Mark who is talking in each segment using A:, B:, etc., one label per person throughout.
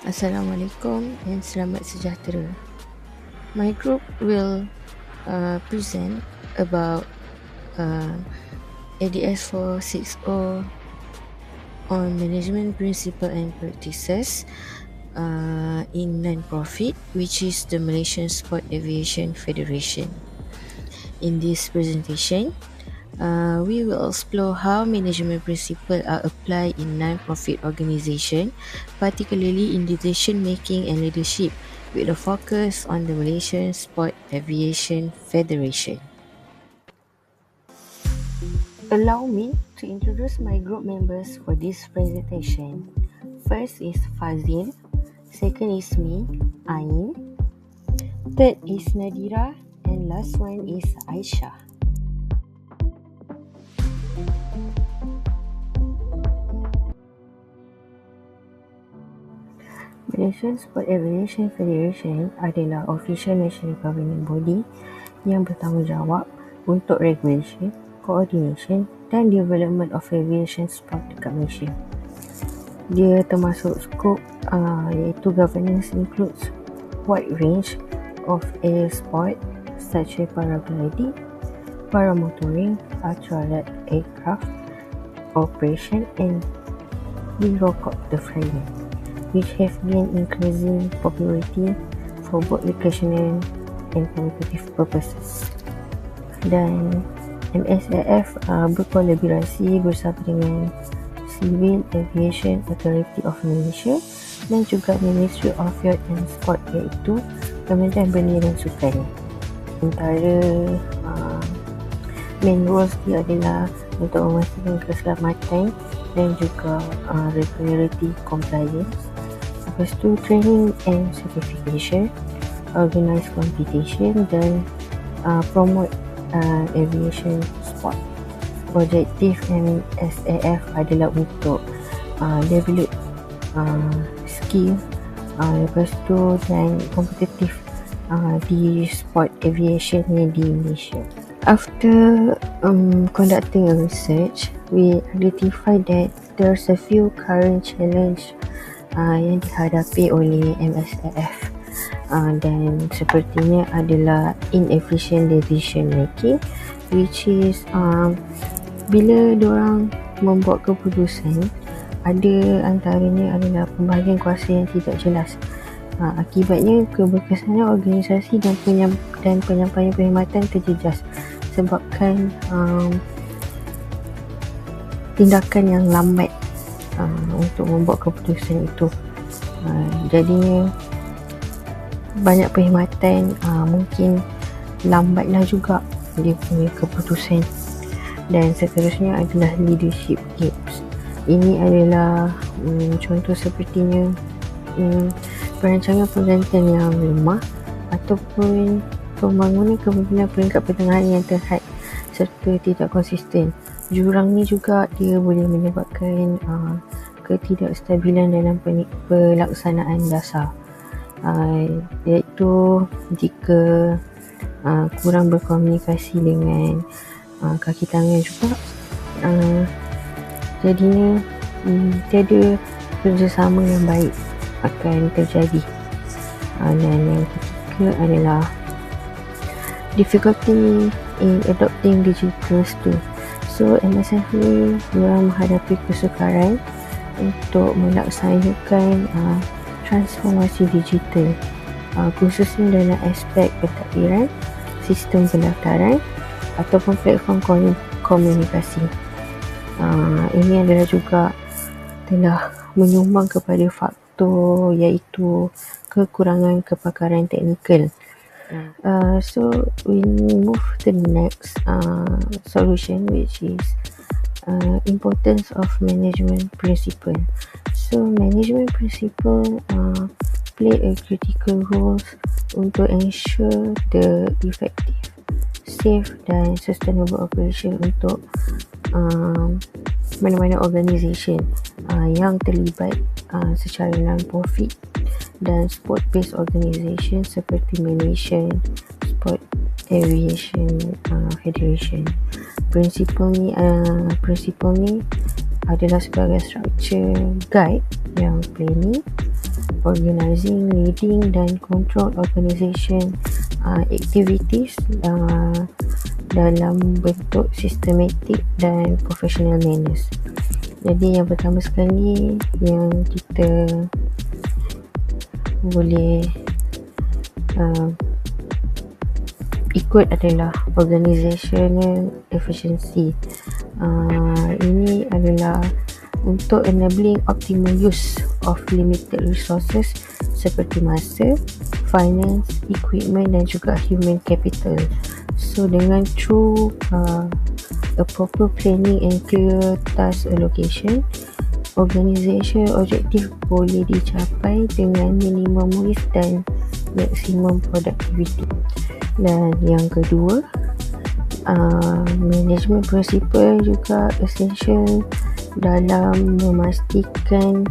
A: Assalamualaikum and selamat sejahtera. My group will present about ADS460 on management principle and practices in non-profit, which is the Malaysian Sport Aviation Federation. In this presentation, we will explore how management principles are applied in non-profit organisation, particularly in decision making and leadership, with a focus on the Malaysian Sport Aviation Federation. Allow me to introduce my group members for this presentation. First is Fazil, second is me, Ain, third is Nadira, and last one is Aisyah. Malaysian Sport Aviation Federation adalah official national governing body yang bertanggungjawab untuk regulation, coordination dan development of aviation sport dekat Malaysia. Dia termasuk skop iaitu governance includes wide range of air sport such as paragliding, paramotoring, ultralight aircraft operation and helicopter flying, which have gained increasing popularity for both recreational and competitive purposes. Dan MSAF berkolaborasi bersama dengan Civil Aviation Authority of Malaysia dan juga Ministry of Youth and Sport, iaitu Kementerian Belia dan Sukan. Antara main roles dia adalah untuk memastikan keselamatan dan juga regularity compliance. Lepas tu training and certification, organize competition dan promote aviation sport. Objektif MSAF adalah untuk develop skill, lepas tu dan kompetitif di sport aviation ni di Malaysia. After conducting a research, we identify that there's a few current challenge yang dihadapi oleh MSAF, dan sepertinya adalah inefficient decision making, which is bila diorang membuat keputusan, ada antaranya adalah pembahagian kuasa yang tidak jelas. Akibatnya keberkesanan organisasi dan penyampaian perkhidmatan terjejas sebabkan tindakan yang lambat untuk membuat keputusan itu. Jadinya banyak perkhidmatan mungkin lambatlah juga dia punya keputusan. Dan seterusnya adalah leadership gaps. Ini adalah contoh sepertinya perancangan penggantian yang lemah ataupun pembangunan kepimpinan peringkat pertengahan yang terhad serta tidak konsisten. Jurang ni juga dia boleh menyebabkan ketidakstabilan dalam pelaksanaan dasar, iaitu jika kurang berkomunikasi dengan kaki tangan juga, jadinya tiada kerjasama yang baik akan terjadi. Dan yang ketiga adalah difficulty in adopting digital tool. So MSF ni diorang menghadapi kesukaran untuk melaksanakan transformasi digital, khususnya dalam aspek pentadbiran, sistem pendaftaran ataupun platform komunikasi. Ini adalah juga telah menyumbang kepada faktor iaitu kekurangan kepakaran teknikal. So we move to the next solution, which is importance of management principle. So management principle play a critical role untuk ensure the effective, safe dan sustainable operation untuk mana-mana organisation yang terlibat secara non-profit dan sport-based organisation seperti Malaysian Sport Aviation Federation. Prinsipal ni adalah sebagai structure guide yang planning, organizing, leading dan control organisation activities dalam bentuk systematic dan professional manners. Jadi yang pertama sekali yang kita boleh ikut adalah organizational efficiency. Ini adalah untuk enabling optimal use of limited resources seperti masa, finance, equipment dan juga human capital. So dengan through a proper planning and clear task allocation, organisation objektif boleh dicapai dengan minimum risk dan maximum productivity. Dan yang kedua, management principle juga essential dalam memastikan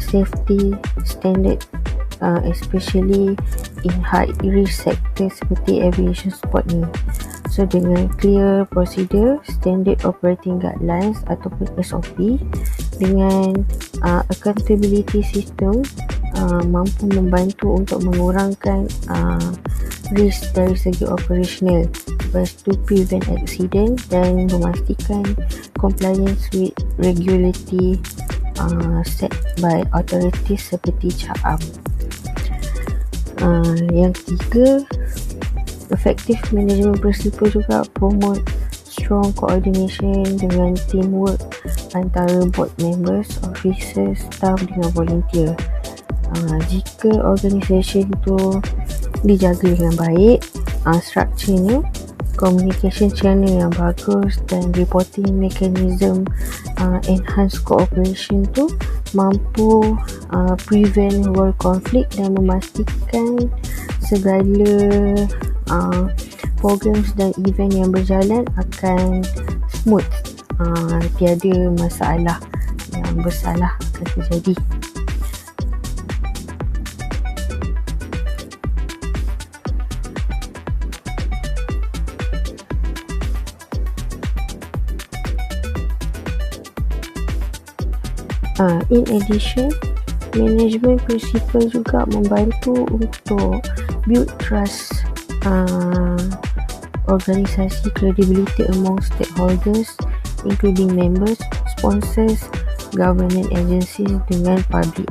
A: safety standard, especially in high risk sector seperti aviation sport ni. So dengan clear procedure, standard operating guidelines ataupun SOP, dengan accountability system mampu membantu untuk mengurangkan risk dari segi operational, lepas tu prevent accident dan memastikan compliance with regulatory set by authorities seperti CAAM. Yang ketiga, effective management principle juga promote strong coordination dengan teamwork antara board members, officers, staff dengan volunteer. Jika organisation tu dijaga dengan baik, strukturnya, communication channel yang bagus dan reporting mechanism enhance cooperation tu mampu prevent world conflict dan memastikan segala programs dan event yang berjalan akan smooth, tiada masalah yang bersalah akan terjadi. In addition, management principle juga membantu untuk build trust organisasi, credibility among stakeholders including members, sponsors, government agencies dengan public.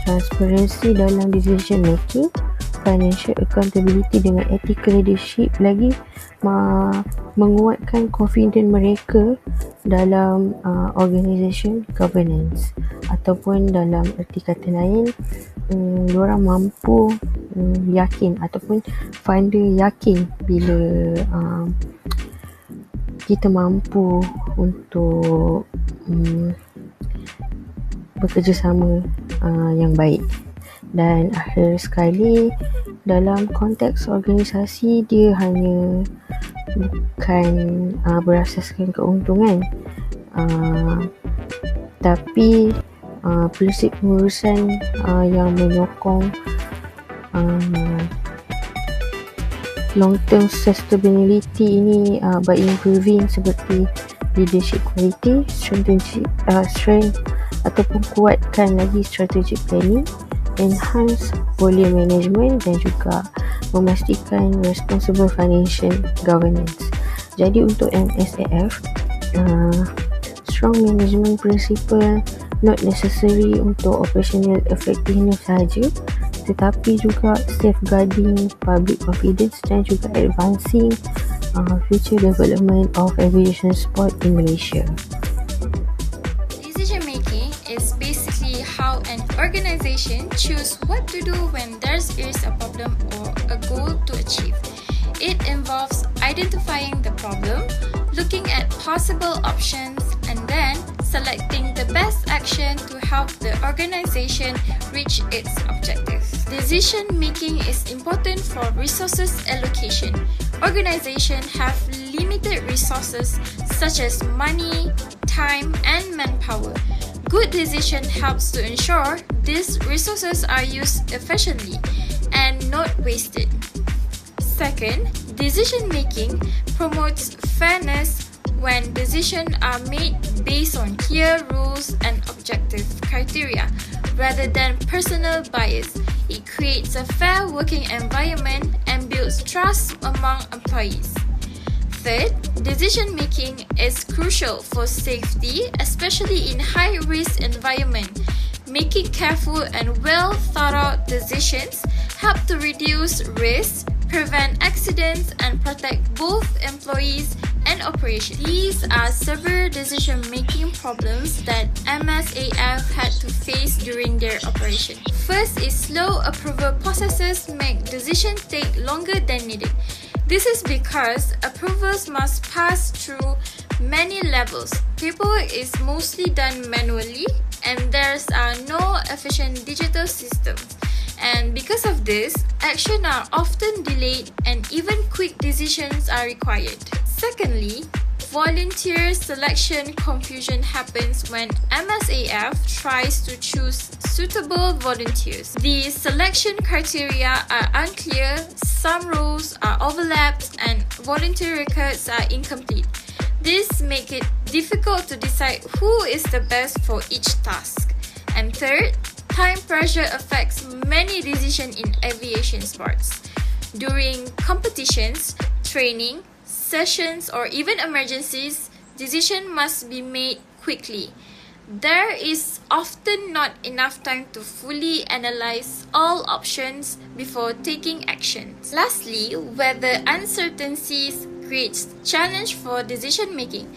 A: Transparency dalam decision making, financial accountability dengan ethical leadership lagi menguatkan confidence mereka dalam organisation governance, ataupun dalam erti kata lain, diorang mampu yakin ataupun funder yakin bila kita mampu untuk bekerjasama yang baik. Dan akhir sekali, dalam konteks organisasi, dia hanya bukan berasaskan keuntungan, tapi prinsip pengurusan yang menyokong long term sustainability ini by improving seperti leadership quality, strength ataupun kuatkan lagi strategic planning, enhance volume management dan juga memastikan responsible financial governance. Jadi untuk MSAF, strong management principle not necessary untuk operational effectiveness sahaja, tetapi juga safeguarding public confidence dan juga advancing future development of aviation sport in Malaysia.
B: Decision making is basically how an organization choose what to do when there is a problem or a goal to achieve. It involves identifying the problem, looking at possible options, and then selecting the best action to help the organization reach its objectives. Decision making is important for resources allocation. Organizations have limited resources such as money, time, and manpower. Good decision helps to ensure these resources are used efficiently and not wasted. Second, decision making promotes fairness, When decisions are made based on clear rules and objective criteria rather than personal bias, it creates a fair working environment and builds trust among employees. Third, decision making is crucial for safety, especially in high-risk environment. Making careful and well thought out decisions help to reduce risks, prevent accidents, and protect both employees and operations. These are several decision-making problems that MSAF had to face during their operation. First is slow approval processes make decisions take longer than needed. This is because approvals must pass through many levels. Paperwork is mostly done manually and there are no efficient digital systems. And because of this, actions are often delayed and even quick decisions are required. Secondly, volunteer selection confusion happens when MSAF tries to choose suitable volunteers. The selection criteria are unclear, some roles are overlapped, and volunteer records are incomplete. This makes it difficult to decide who is the best for each task. And third, time pressure affects many decisions in aviation sports. During competitions, training, sessions, or even emergencies, decisions must be made quickly. There is often not enough time to fully analyze all options before taking action. Lastly, weather uncertainties creates challenge for decision making.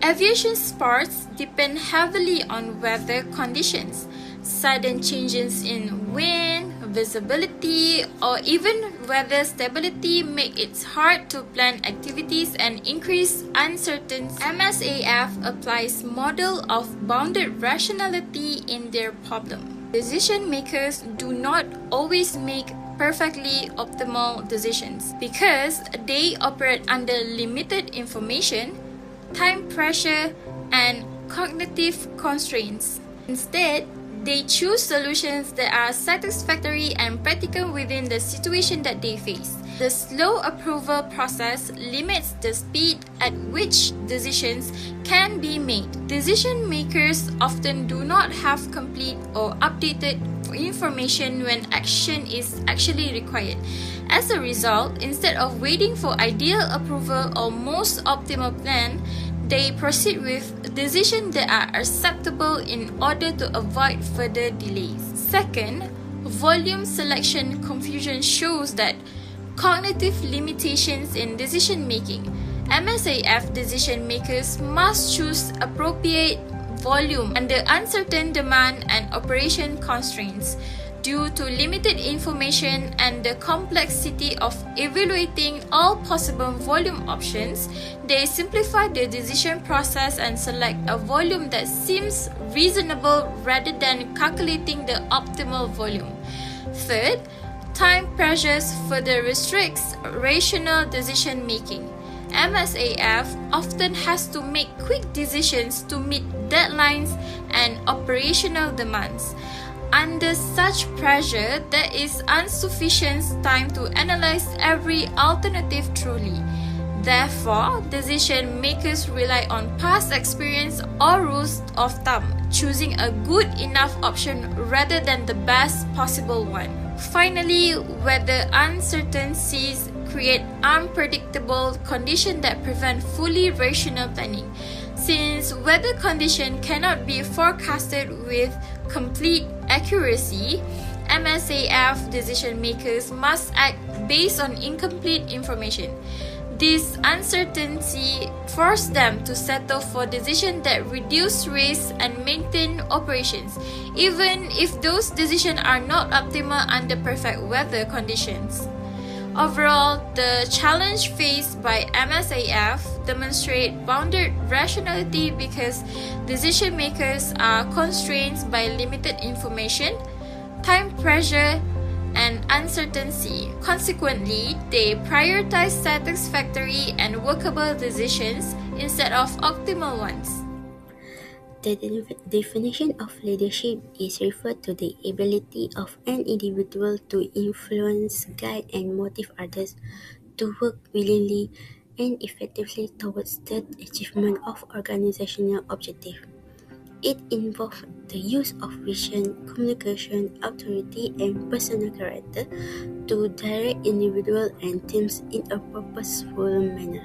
B: Aviation sports depend heavily on weather conditions. Sudden changes in wind, visibility, or even weather stability make it hard to plan activities and increase uncertainty. MSAF applies model of bounded rationality in their problem. Decision makers do not always make perfectly optimal decisions because they operate under limited information, time pressure, and cognitive constraints. Instead, they choose solutions that are satisfactory and practical within the situation that they face. The slow approval process limits the speed at which decisions can be made. Decision makers often do not have complete or updated information when action is actually required. As a result, instead of waiting for ideal approval or most optimal plan, they proceed with decisions that are acceptable in order to avoid further delays. Second, volume selection confusion shows that cognitive limitations in decision making. MSAF decision makers must choose appropriate volume under uncertain demand and operation constraints. Due to limited information and the complexity of evaluating all possible volume options, they simplify the decision process and select a volume that seems reasonable rather than calculating the optimal volume. Third, time pressures further restricts rational decision making. MSAF often has to make quick decisions to meet deadlines and operational demands. Under such pressure, there is insufficient time to analyze every alternative truly. Therefore, decision makers rely on past experience or rules of thumb, choosing a good enough option rather than the best possible one. Finally, weather uncertainties create unpredictable conditions that prevent fully rational planning. Since weather conditions cannot be forecasted with complete accuracy, MSAF decision makers must act based on incomplete information. This uncertainty forced them to settle for decisions that reduce risk and maintain operations, even if those decisions are not optimal under perfect weather conditions. Overall, the challenge faced by MSAF demonstrate bounded rationality because decision makers are constrained by limited information, time pressure, and uncertainty. Consequently, they prioritize satisfactory and workable decisions instead of optimal ones.
C: The definition of leadership is referred to the ability of an individual to influence, guide, and motivate others to work willingly and effectively towards the achievement of organizational objectives. It involves the use of vision, communication, authority, and personal character to direct individuals and teams in a purposeful manner.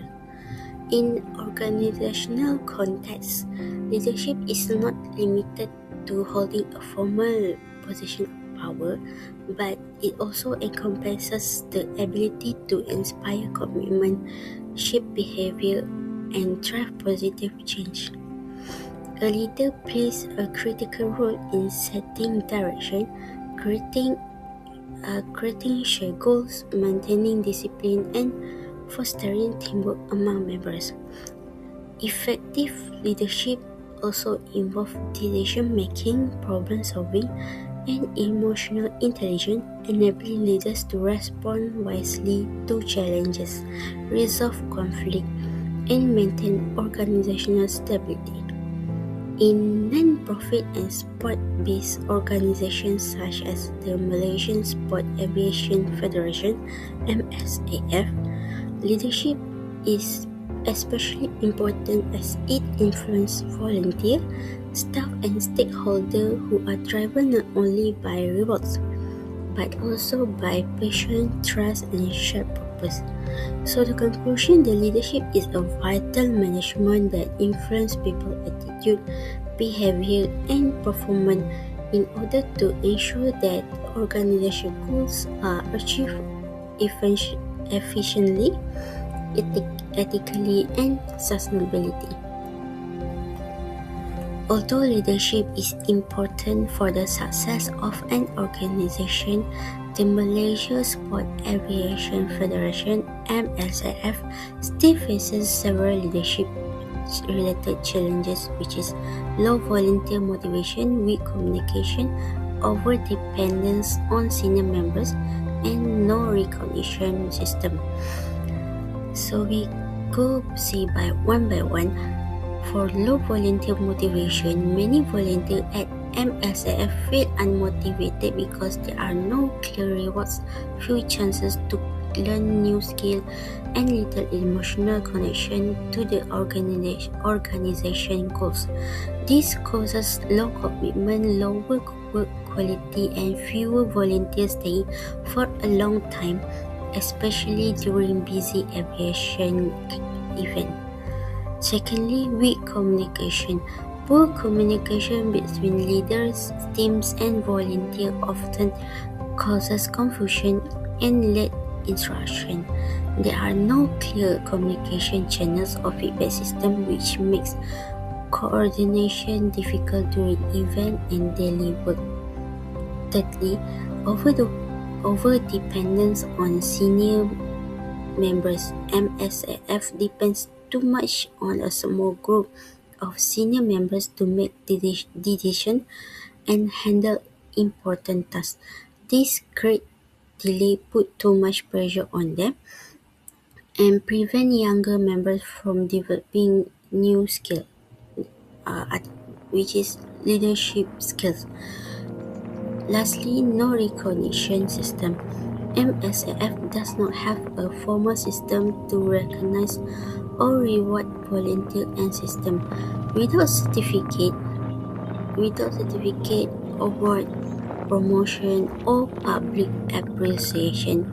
C: In organizational contexts, leadership is not limited to holding a formal position of power, but it also encompasses the ability to inspire commitment, shape behavior, and drive positive change. A leader plays a critical role in setting direction, creating shared goals, maintaining discipline, and fostering teamwork among members. Effective leadership also involves decision making, problem solving, and emotional intelligence, enabling leaders to respond wisely to challenges, resolve conflict, and maintain organizational stability. In non-profit and sport-based organizations such as the Malaysian Sport Aviation Federation (MSAF), leadership is especially important as it influences volunteers, staff, and stakeholders who are driven not only by rewards but also by passion, trust, and shared purpose. So the conclusion, the leadership is a vital management that influences people's attitude, behavior, and performance in order to ensure that organization goals are achieved efficiently, ethically, and sustainability. Although leadership is important for the success of an organization, the Malaysia Sport Aviation Federation (MSAF) still faces several leadership-related challenges, which is low volunteer motivation, weak communication, over-dependence on senior members, and no recognition system. So we go see by one. For low volunteer motivation, many volunteers at MSAF feel unmotivated because there are no clear rewards, few chances to learn new skills, and little emotional connection to the organization goals. This causes low commitment, lower work quality, and fewer volunteers staying for a long time, especially during busy aviation events. Secondly, weak communication. Poor communication between leaders, teams, and volunteers often causes confusion and late instruction. There are no clear communication channels or feedback system, which makes coordination difficult during event and daily work. Thirdly, over-dependence on senior members. MSAF depends too much on a small group of senior members to make decisions and handle important tasks. This great delay put too much pressure on them and prevent younger members from developing new skills, which is leadership skills. Lastly, no recognition system. MSAF does not have a formal system to recognize or reward volunteer and system. Without certificate, award, promotion, or public appreciation,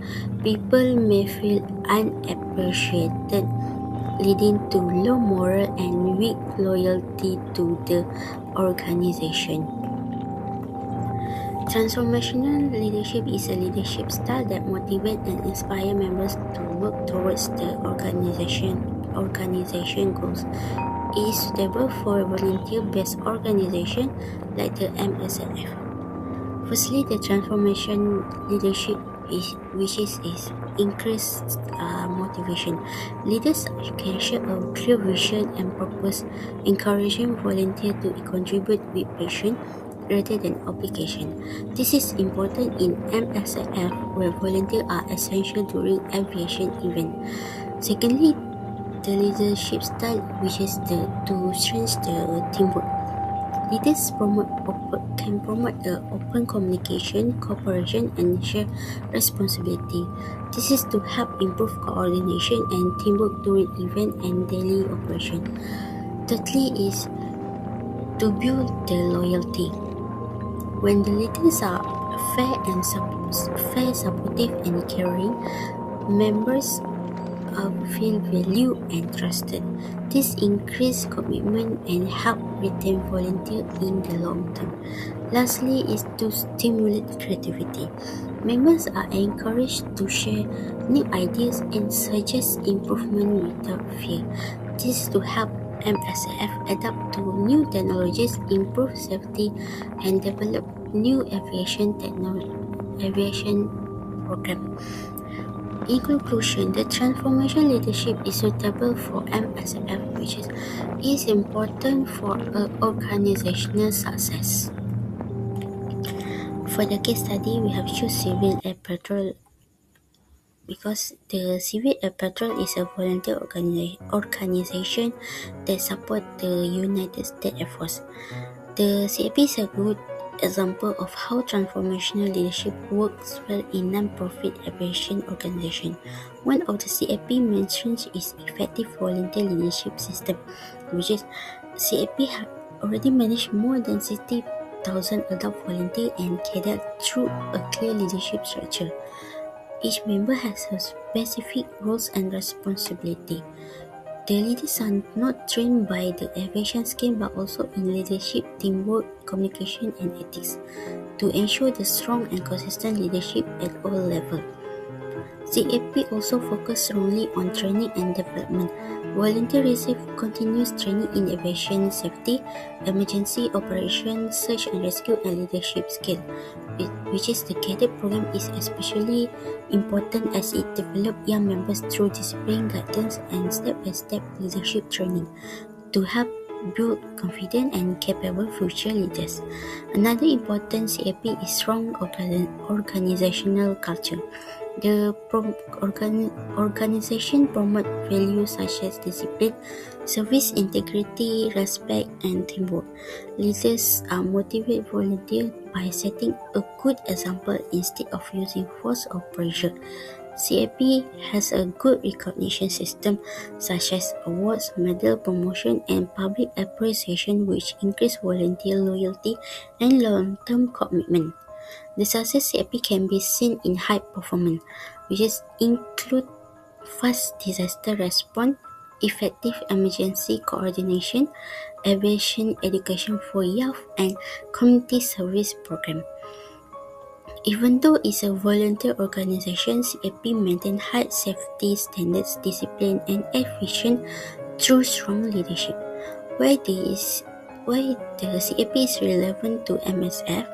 C: people may feel unappreciated, leading to low morale and weak loyalty to the organization. Transformational leadership is a leadership style that motivates and inspires members to work towards the organization goals. It is suitable for a volunteer-based organization like the MSAF. Firstly, the transformation leadership is increased motivation. Leaders can share a clear vision and purpose, encouraging volunteers to contribute with passion rather than obligation. This is important in MSAF where volunteers are essential during aviation events. Secondly, the leadership style, which is to strengthen the teamwork. Leaders can promote open communication, cooperation, and share responsibility. This is to help improve coordination and teamwork during event and daily operation. Thirdly is to build the loyalty. When the leaders are fair, supportive, and caring, members feel valued and trusted. This increases commitment and help retain volunteers in the long term. Lastly is to stimulate creativity. Members are encouraged to share new ideas and suggest improvement without fear. This is to help MSF adapt to new technologies, improve safety, and develop new aviation program. In conclusion, the transformation leadership is suitable for MSF, which is important for organizational success. For the case study, we have choose Civil Air Patrol because the Civil Air Patrol is a volunteer organization that supports the United States Air Force. The CAP is a good example of how transformational leadership works well in non-profit aviation organizations. One of the CAP mentions is effective volunteer leadership system, which is CAP have already managed more than 60,000 adult volunteers and cadets through a clear leadership structure. Each member has a specific roles and responsibility. The leaders are not trained by the aviation scheme but also in leadership, teamwork, communication, and ethics to ensure the strong and consistent leadership at all levels. CAP also focuses strongly on training and development. Volunteers receive continuous training in aviation safety, emergency operations, search and rescue, and leadership skills, which is the cadet program is especially important as it develops young members through discipline, guidance, and step-by-step leadership training to help build confident and capable future leaders. Another important CAP is strong organizational culture. The organization promotes values such as discipline, service, integrity, respect, and teamwork. Leaders are motivate volunteers by setting a good example instead of using force or pressure. CAP has a good recognition system such as awards, medal, promotion, and public appreciation which increase volunteer loyalty and long-term commitment. The success CAP can be seen in high performance, which include fast disaster response, effective emergency coordination, aviation education for youth, and community service program. Even though it's a volunteer organization, CAP maintains high safety standards, discipline, and efficiency through strong leadership. Why the CAP is relevant to MSF?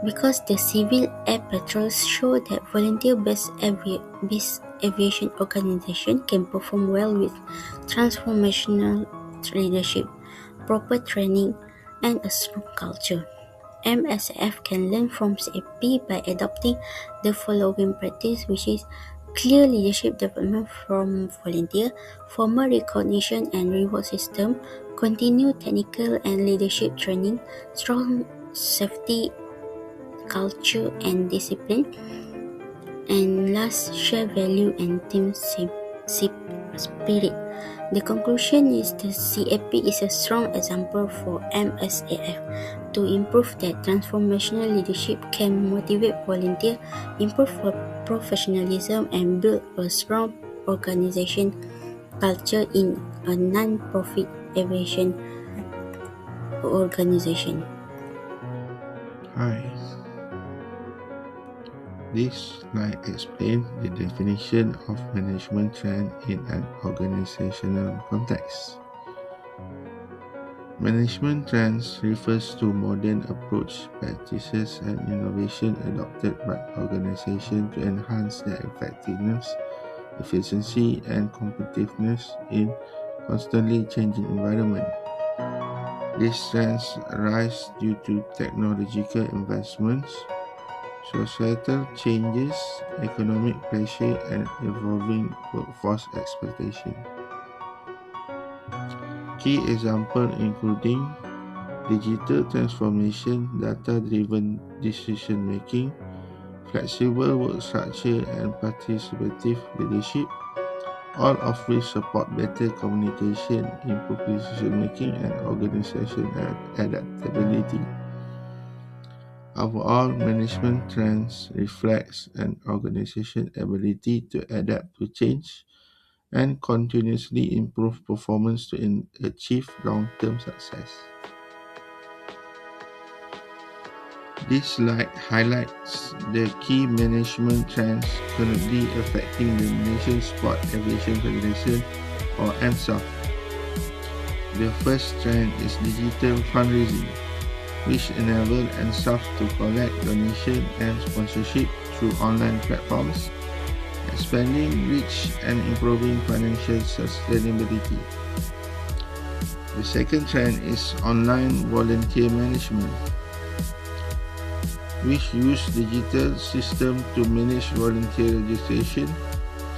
C: Because the civil air patrols show that volunteer-based aviation organization can perform well with transformational leadership, proper training, and a strong culture. MSF can learn from CAP by adopting the following practice, which is clear leadership development from volunteer, formal recognition and reward system, continued technical and leadership training, strong safety culture and discipline, and last, share value and team spirit. The conclusion is the CAP is a strong example for MSAF to improve that transformational leadership can motivate volunteers, improve professionalism, and build a strong organization culture in a non-profit aviation organization.
D: Hi. This slide explains the definition of management trend in an organizational context. Management trends refers to modern approach, practices, and innovation adopted by organizations to enhance their effectiveness, efficiency, and competitiveness in constantly changing environment. These trends arise due to technological advancements, societal changes, economic pressure, and evolving workforce expectation. Key examples including digital transformation, data-driven decision-making, flexible work structure, and participative leadership, all of which support better communication, improved decision-making, and organization adaptability. Overall, management trends reflects an organization's ability to adapt to change and continuously improve performance to achieve long-term success. This slide highlights the key management trends currently affecting the Malaysian Sport Aviation Federation or AMSAF. The first trend is digital fundraising, which enables AMSAF to collect donation and sponsorship through online platforms, expanding reach and improving financial sustainability. The second trend is online volunteer management, which use digital system to manage volunteer registration,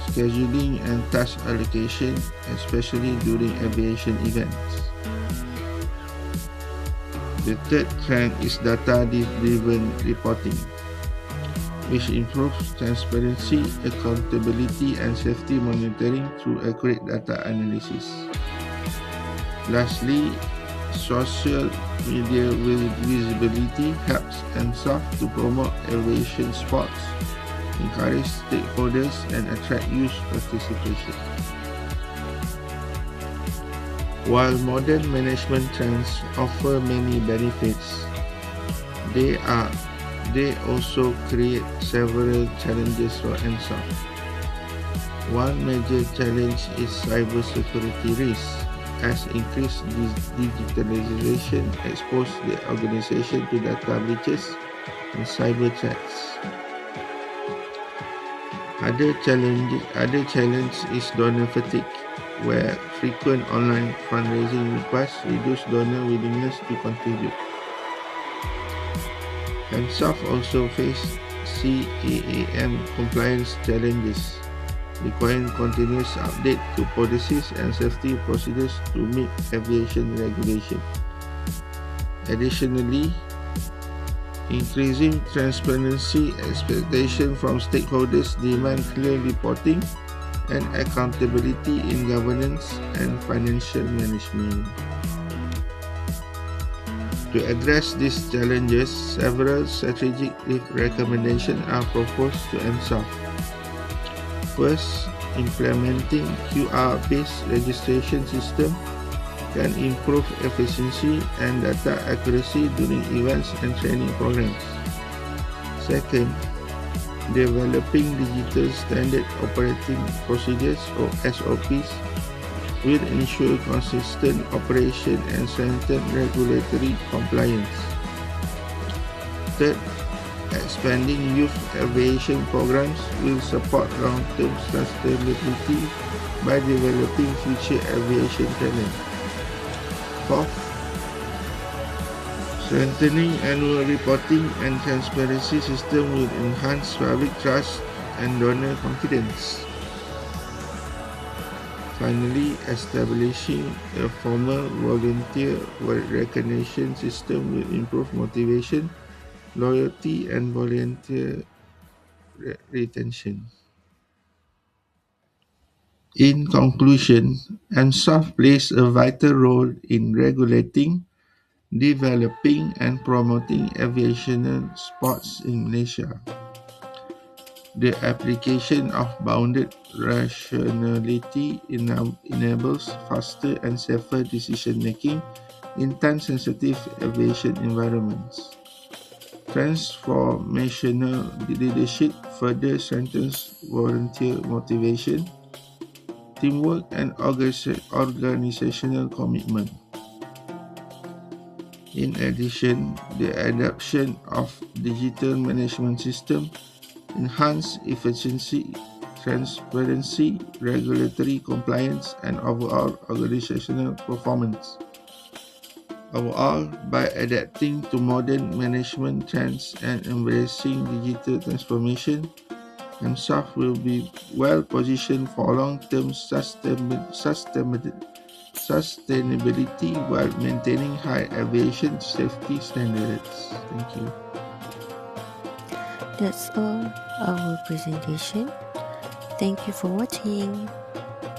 D: scheduling, and task allocation, especially during aviation events. The third trend is data-driven reporting, which improves transparency, accountability, and safety monitoring through accurate data analysis. Lastly, social media visibility helps AMSAF to promote aviation sports, encourage stakeholders, and attract youth participation. While modern management trends offer many benefits, they also create several challenges for AMSAF. One major challenge is cybersecurity risks, as increased digitalization exposes the organization to data breaches and cyber threats. Other challenge is donor fatigue, where frequent online fundraising requests reduce donor willingness to contribute. AMSAF also face CAAM compliance challenges, requiring continuous update to policies and safety procedures to meet aviation regulation. Additionally, increasing transparency expectation from stakeholders demand clear reporting and accountability in governance and financial management. To address these challenges, several strategic recommendations are proposed to AMSAF. First, implementing QR-based registration system can improve efficiency and data accuracy during events and training programs. Second, developing digital standard operating procedures or SOPs will ensure consistent operation and strengthen regulatory compliance. Third, expanding youth aviation programs will support long-term sustainability by developing future aviation talent. Fourth, strengthening annual reporting and transparency system will enhance public trust and donor confidence. Finally, establishing a formal volunteer recognition system will improve motivation, loyalty, and volunteer retention. In conclusion, AMSAF plays a vital role in regulating, developing, and promoting aviation sports in Malaysia. The application of bounded rationality enables faster and safer decision-making in time-sensitive aviation environments. Transformational leadership further strengthens volunteer motivation, teamwork, and organizational commitment. In addition, the adoption of digital management system enhance efficiency, transparency, regulatory compliance, and overall organizational performance. Overall, by adapting to modern management trends and embracing digital transformation, AMSAF will be well positioned for long-term sustainability while maintaining high aviation safety standards. Thank you.
A: That's all our presentation. Thank you for watching.